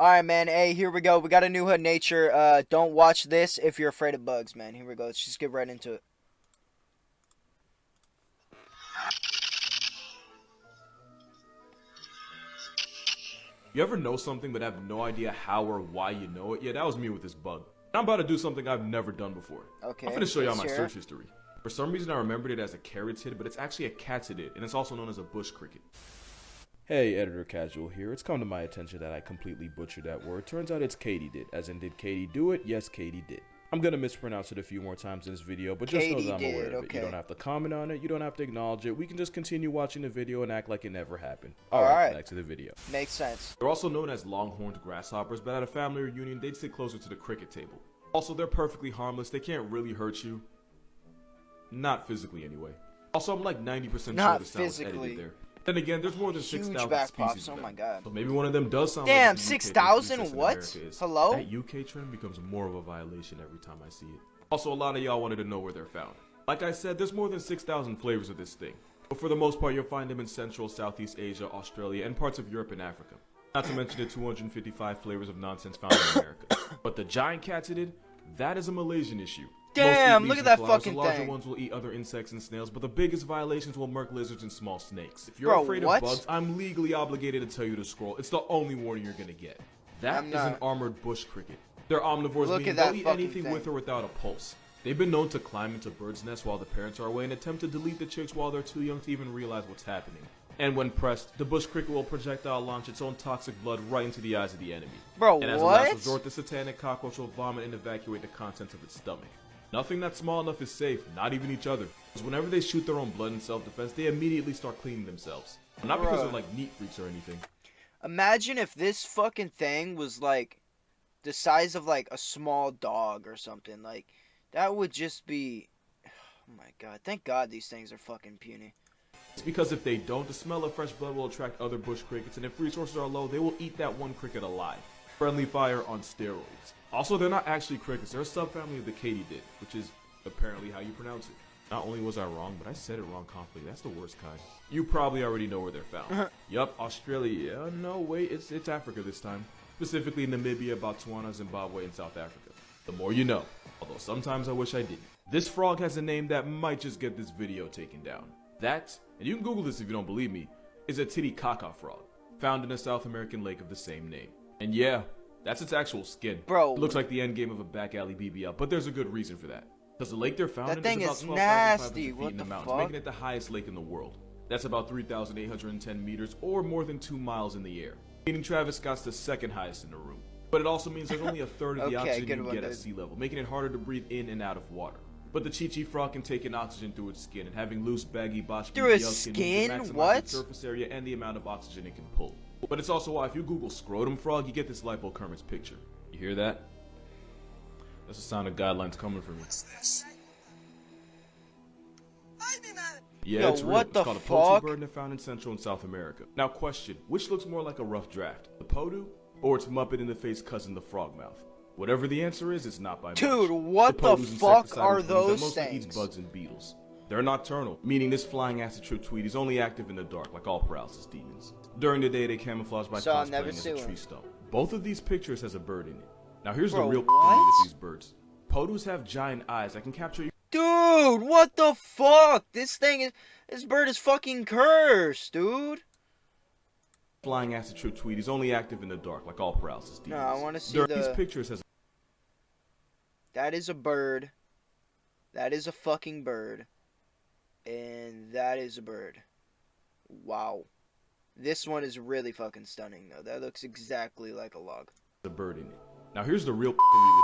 Alright, man. Hey, here we go. We got a new hood nature. Don't watch this if you're afraid of bugs, man. Here we go. Let's just get right into it. You ever know something but have no idea how or why you know it? Yeah, that was me with this bug. I'm about to do something I've never done before. Okay. I'm gonna show y'all my search history. For some reason I remembered it as a carotid, but it's actually a catsidid, and it's also known as a bush cricket. Hey, Editor Casual here. It's come to my attention that I completely butchered that word. Turns out it's katydid, as in did Katie do it? Yes, Katie did. I'm gonna mispronounce it a few more times in this video, but just know that I'm aware of it. You don't have to comment on it, you don't have to acknowledge it. We can just continue watching the video and act like it never happened. Alright, back to the video. Makes sense. They're also known as longhorned grasshoppers, but at a family reunion, they'd sit closer to the cricket table. Also, they're perfectly harmless. They can't really hurt you. Not physically, anyway. Also, I'm like 90% sure the sound was edited there. Then again, there's more than 6,000 species of them. Oh my god. So maybe one of them does sound Damn, like 6,000? What? Hello? That UK trend becomes more of a violation every time I see it. Also, a lot of y'all wanted to know where they're found. Like I said, there's more than 6,000 flavors of this thing. But for the most part, you'll find them in Central, Southeast Asia, Australia, and parts of Europe and Africa. Not to mention the 255 flavors of nonsense found in America. But the giant catsidid, that is a Malaysian issue. Damn, look at that fucking thing. The larger thing. ones will eat other insects and snails, but the biggest violations will murk lizards and small snakes. If you're afraid of bugs, I'm legally obligated to tell you to scroll. It's the only warning you're gonna get. That is an armored bush cricket. They're omnivores, meaning they'll eat anything with or without a pulse. They've been known to climb into birds' nests while the parents are away and attempt to delete the chicks while they're too young to even realize what's happening. And when pressed, the bush cricket will projectile launch its own toxic blood right into the eyes of the enemy. Bro, and as a last resort, the satanic cockroach will vomit and evacuate the contents of its stomach. Nothing that's small enough is safe, not even each other. Because whenever they shoot their own blood in self-defense, they immediately start cleaning themselves. Not because they're like neat freaks or anything. Imagine if this fucking thing was like the size of like a small dog or something. Like, that would just be... Oh my god. Thank god these things are fucking puny. It's because if they don't, the smell of fresh blood will attract other bush crickets, and if resources are low, they will eat that one cricket alive. Friendly fire on steroids. Also, they're not actually crickets, they're a subfamily of the katydid, which is apparently how you pronounce it. Not only was I wrong, but I said it wrong confidently. That's the worst kind. You probably already know where they're found. Yup, Australia. No, wait, it's Africa this time. Specifically Namibia, Botswana, Zimbabwe, and South Africa. The more you know, although sometimes I wish I didn't. This frog has a name that might just get this video taken down. That, and you can Google this if you don't believe me, is a Titicaca frog, found in a South American lake of the same name. And yeah, that's its actual skin. Bro, it looks like the end game of a back alley BBL, but there's a good reason for that. Because the lake they're found in is about 12,500 feet in the mountains, making it the highest lake in the world. That's about 3,810 meters, or more than 2 miles in the air. Meaning Travis Scott's the second highest in the room. But it also means there's only a third of the oxygen you get at sea level, making it harder to breathe in and out of water. But the Chi-Chi frog can take in oxygen through its skin, and having loose, baggy, botched BBL skin means it maximizes its surface area and the amount of oxygen it can pull. But it's also why if you Google scrotum frog, you get this Lipo Kermit's picture. You hear that? That's the sound of guidelines coming from me. What's this? Yeah, yo, it's real. It's called a podu bird and they're found in Central and South America. Now question, which looks more like a rough draft? The podu, or its Muppet in the face cousin the frogmouth? Whatever the answer is, it's not by much. Dude, what the fuck are those things? Mostly eats bugs and beetles. They're nocturnal, meaning this flying acid trip tweet is only active in the dark, like all paralysis demons. During the day, they camouflage by cosplaying as a tree stump. Both of these pictures has a bird in it. Now here's the real thing with these birds. Podus have giant eyes that can capture you. Dude, what the fuck? This bird is fucking cursed, dude. Flying acid trip tweet is only active in the dark, like all paralysis demons. No, I want to see these pictures has. That is a bird. That is a fucking bird. And that is a bird. Wow. This one is really fucking stunning, though. That looks exactly like a log. The bird in it. Now here's the real thing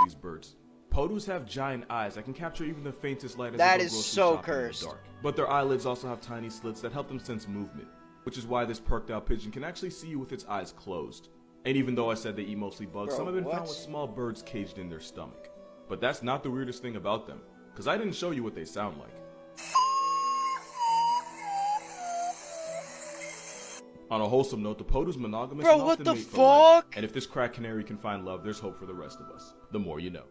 with these birds. Podus have giant eyes that can capture even the faintest light as that they go is grocery so shopping cursed. in the dark. But their eyelids also have tiny slits that help them sense movement, which is why this perked out pigeon can actually see you with its eyes closed. And even though I said they eat mostly bugs, some have been found with small birds caged in their stomach. But that's not the weirdest thing about them, because I didn't show you what they sound like. On a wholesome note, the podu's monogamous and often mate for life. And if this crack canary can find love, there's hope for the rest of us. The more you know.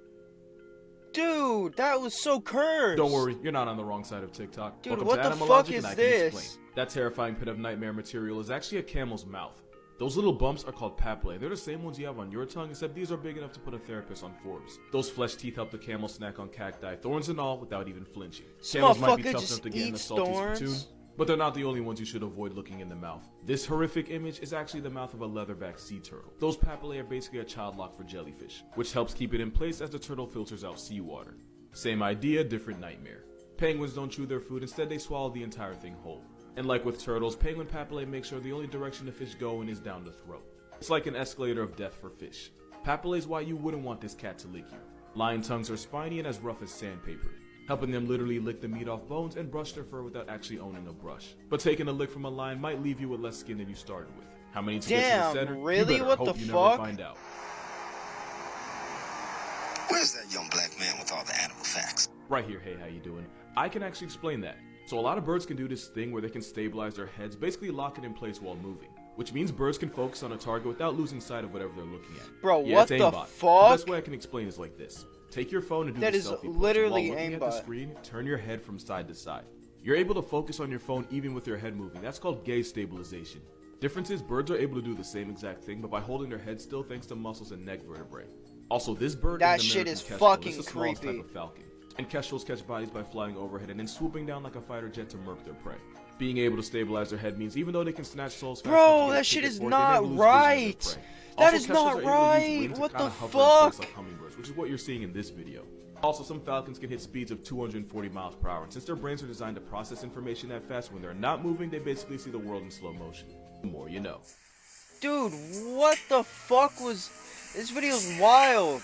Dude, that was so cursed. Don't worry, you're not on the wrong side of TikTok. Dude, Welcome what to the Animal fuck Logic, is and I can this? explain. That terrifying pit of nightmare material is actually a camel's mouth, Those little bumps are called papillae. They're the same ones you have on your tongue, except these are big enough to put a therapist on Forbes. Those flesh teeth help the camel snack on cacti, thorns and all, without even flinching. Camels might be tough enough to get in the salty spittoon, but they're not the only ones you should avoid looking in the mouth. This horrific image is actually the mouth of a leatherback sea turtle. Those papillae are basically a child lock for jellyfish, which helps keep it in place as the turtle filters out seawater. Same idea, different nightmare. Penguins don't chew their food, instead they swallow the entire thing whole. And like with turtles, penguin papillae make sure the only direction the fish go in is down the throat. It's like an escalator of death for fish. Papillae is why you wouldn't want this cat to lick you. Lion tongues are spiny and as rough as sandpaper, helping them literally lick the meat off bones and brush their fur without actually owning a brush. But taking a lick from a lion might leave you with less skin than you started with. How many to get to the center? Really? You better What hope the you fuck? never find out. Where's that young black man with all the animal facts? Right here, hey, how you doing? I can actually explain that. So a lot of birds can do this thing where they can stabilize their heads, basically lock it in place while moving. Which means birds can focus on a target without losing sight of whatever they're looking at. Bro, yeah, what it's the aimbot. fuck? The best way I can explain is like this. Take your phone and do That the is selfie pose. literally While looking at the aimbot. screen, turn your head from side to side. You're able to focus on your phone even with your head moving. That's called gaze stabilization. Difference is birds are able to do the same exact thing, but by holding their head still thanks to muscles and neck vertebrae. Also, this bird That is an shit American is kestrel. fucking It's the smallest creepy. type of falcon. And kestrels catch bodies by flying overhead and then swooping down like a fighter jet to murk their prey. Being able to stabilize their head means even though they can snatch souls fast enough Bro, to get a that shit ticket is for it, they not never lose vision of their right. prey. That Also, is kestrels not are able to use right. wind to What kinda the hover in place fuck? like hummingbirds, which is what you're seeing in this video. Also, some falcons can hit speeds of 240 miles per hour, and since their brains are designed to process information that fast, when they're not moving, they basically see the world in slow motion. The more you know. Dude, what the fuck was... This video's wild.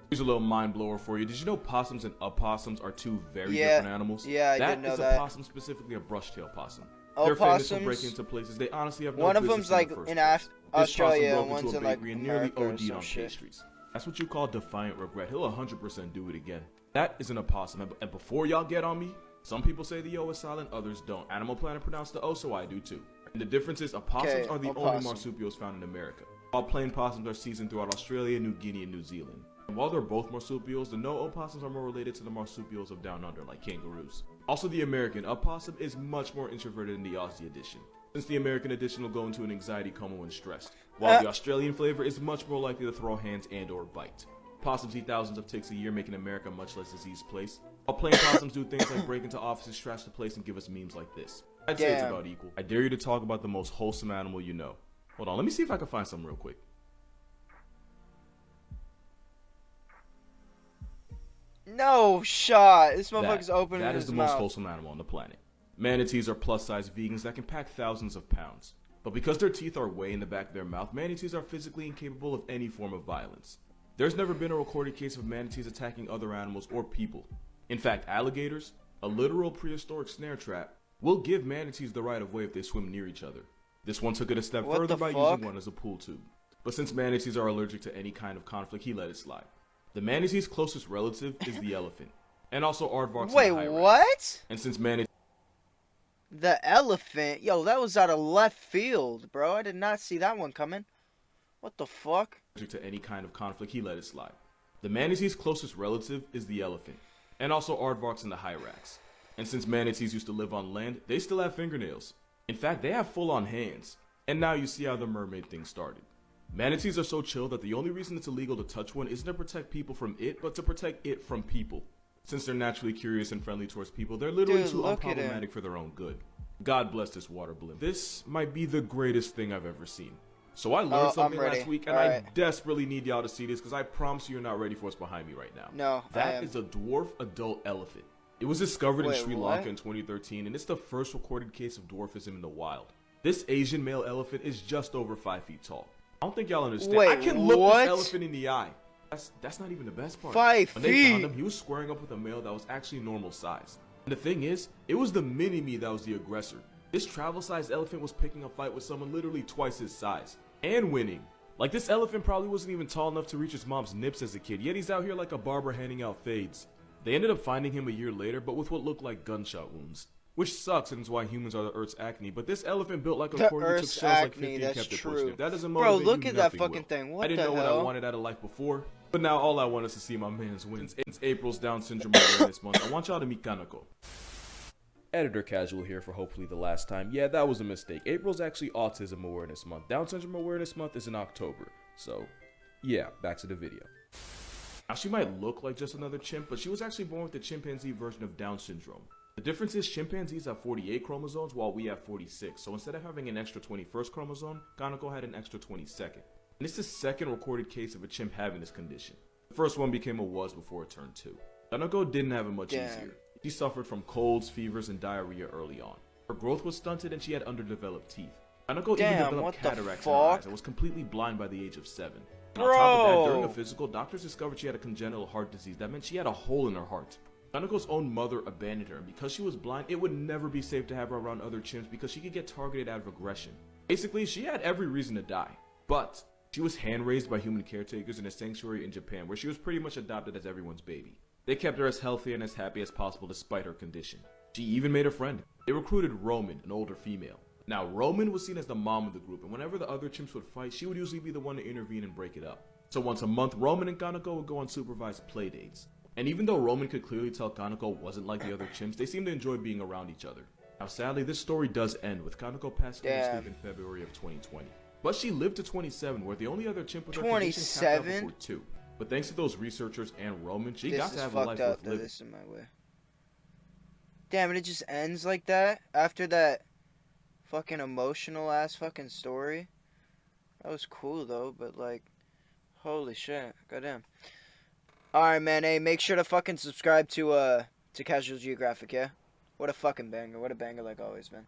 Here's a little mind blower for you. Did you know possums and opossums are two very Yeah. different animals? Yeah, I did know That is that. a possum, specifically a brush-tailed possum. They're famous for Opossums- breaking into places they honestly have no One of business them's in the like first in place. This Australia possum and broke one's into in a like bakery and nearly America or OD'd some on shit. pastries. That's what you call defiant regret. He'll 100% do it again. That is an opossum. And before y'all get on me, some people say the O is silent, others don't. Animal Planet pronounced the O, so I do too. And the difference is opossums are the only opossum. marsupials found in America, while plain possums are seasoned throughout Australia, New Guinea, and New Zealand. And while they're both marsupials, the no opossums are more related to the marsupials of down under, like kangaroos. Also, the American opossum is much more introverted than the Aussie edition, since the American edition will go into an anxiety coma when stressed, while the Australian flavor is much more likely to throw hands and or bite. Possums eat thousands of ticks a year, making America a much less diseased place, while plain possums do things like break into offices, trash the place, and give us memes like this. I'd say it's Damn. about equal. I dare you to talk about the most wholesome animal you know. Hold on, let me see if I can find something real quick. No shot. This motherfucker's opening That his is the mouth. most wholesome animal on the planet. Manatees are plus-size vegans that can pack thousands of pounds. But because their teeth are way in the back of their mouth, manatees are physically incapable of any form of violence. There's never been a recorded case of manatees attacking other animals or people. In fact, alligators, a literal prehistoric snare trap, will give manatees the right of way if they swim near each other. This one took it a step What further the by fuck? using one as a pool tube. But since manatees are allergic to any kind of conflict, he let it slide. The manatee's closest relative is the elephant, and also aardvarks Wait, and the hyrax. what? And since manatees The elephant? Yo, that was out of left field, bro. I did not see that one coming. What the fuck? allergic to any kind of conflict, he let it slide. The manatee's closest relative is the elephant, and also aardvarks and the hyrax. And since manatees used to live on land, they still have fingernails. In fact, they have full-on hands. And now you see how the mermaid thing started. Manatees are so chill that the only reason it's illegal to touch one isn't to protect people from it, but to protect it from people. Since they're naturally curious and friendly towards people, they're literally Dude, too look at him. unproblematic for their own good. God bless this water blimp. This might be the greatest thing I've ever seen. So I learned I'm something ready. last week, and I Alright. desperately need y'all to see this because I promise you're not ready for what's behind me right now. No, I That am. is a dwarf adult elephant. It was discovered in Wait, Sri what? Lanka in 2013, and it's the first recorded case of dwarfism in the wild. This Asian male elephant is just over 5 feet tall. I don't think y'all understand. Wait, I can look what? this elephant in the eye. That's not even the best part. 5 When they found feet? him, he was squaring up with a male that was actually normal size. And the thing is, it was the mini-me that was the aggressor. This travel-sized elephant was picking a fight with someone literally twice his size. And winning. Like, this elephant probably wasn't even tall enough to reach his mom's nips as a kid, yet he's out here like a barber handing out fades. They ended up finding him a year later, but with what looked like gunshot wounds. Which sucks and is why humans are the Earth's acne, but this elephant built like a The corgi took Earth's shells like acne, 50 and that's kept it true. pushing. If that doesn't Bro, motivate look you, at that nothing fucking will. thing. What I didn't the know what hell? I wanted out of life before, but now all I want is to see my man's wins. It's April's Down Syndrome Awareness Month. I want y'all to meet Kanako. Editor Casual here for hopefully the last time. Yeah, that was a mistake. April's actually Autism Awareness Month. Down Syndrome Awareness Month is in October. So, yeah, back to the video. Now, she might look like just another chimp, but she was actually born with the chimpanzee version of Down syndrome. The difference is chimpanzees have 48 chromosomes while we have 46, so instead of having an extra 21st chromosome, Kaneko had an extra 22nd. And this is the second recorded case of a chimp having this condition. The first one became a was before it turned 2. Kaneko didn't have it much easier. She suffered from colds, fevers, and diarrhea early on. Her growth was stunted and she had underdeveloped teeth. Kaneko even developed cataracts in her eyes and was completely blind by the age of 7. On top of that, during a physical, doctors discovered she had a congenital heart disease that meant she had a hole in her heart. Kaneko's own mother abandoned her, and because she was blind, it would never be safe to have her around other chimps because she could get targeted out of aggression. Basically, she had every reason to die. But she was hand-raised by human caretakers in a sanctuary in Japan where she was pretty much adopted as everyone's baby. They kept her as healthy and as happy as possible despite her condition. She even made a friend. They recruited Roman, an older female. Now, Roman was seen as the mom of the group, and whenever the other chimps would fight, she would usually be the one to intervene and break it up. So once a month, Roman and Kaneko would go on supervised play dates. And even though Roman could clearly tell Kaneko wasn't like the other chimps, they seemed to enjoy being around each other. Now sadly, this story does end with Kaneko passing away to sleep in February of 2020. But she lived to 27, where the only other chimp with her condition capped out before 2. But thanks to those researchers and Roman, she got to have a life worth living. This in my way. Damn it, it just ends like that? After that fucking emotional ass fucking story? That was cool though, but like, holy shit, goddamn. Alright, man, hey, make sure to fucking subscribe to Casual Geographic, yeah? What a fucking banger. What a banger like always, man.